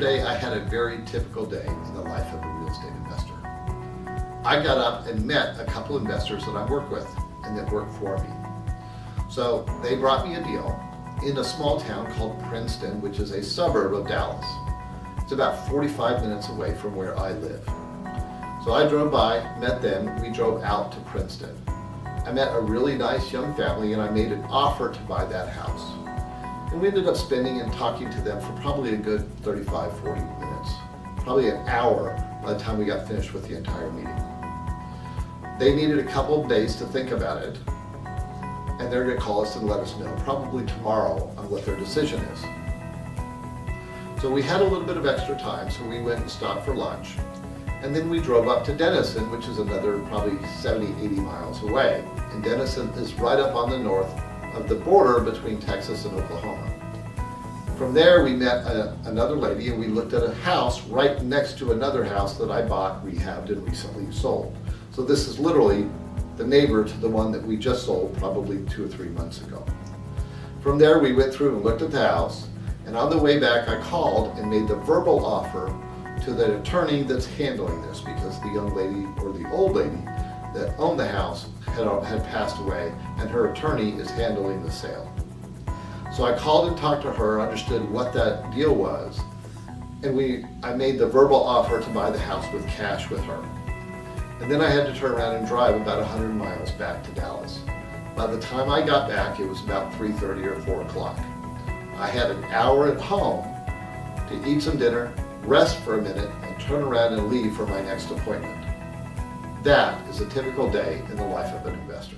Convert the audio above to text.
Yesterday, I had a very typical day in the life of a real estate investor. I got up and met a couple investors that I work with and that work for me. So they brought me a deal in a small town called Princeton, which is a suburb of Dallas. It's about 45 minutes away from where I live. So I drove by, met them, we drove out to Princeton. I met a really nice young family and I made an offer to buy that house. And we ended up spending and talking to them for probably a good 35, 40 minutes. Probably an hour by the time we got finished with the entire meeting. They needed a couple of days to think about it, and they're going to call us and let us know, probably tomorrow, on what their decision is. So we had a little bit of extra time, so we went and stopped for lunch. And then we drove up to Denison, which is another probably 70, 80 miles away. And Denison is right up on the north of the border between Texas and Oklahoma. From there, we met another lady and we looked at a house right next to another house that I bought, rehabbed, and recently sold. So this is literally the neighbor to the one that we just sold probably 2 or 3 months ago. From there, we went through and looked at the house, and on the way back, I called and made the verbal offer to the attorney that's handling this, because the young lady, or the old lady that owned the house, had passed away, and her attorney is handling the sale. So I called and talked to her, understood what that deal was, and I made the verbal offer to buy the house with cash with her. And then I had to turn around and drive about 100 miles back to Dallas. By the time I got back, it was about 3:30 or 4 o'clock. I had an hour at home to eat some dinner, rest for a minute, and turn around and leave for my next appointment. That is a typical day in the life of an investor.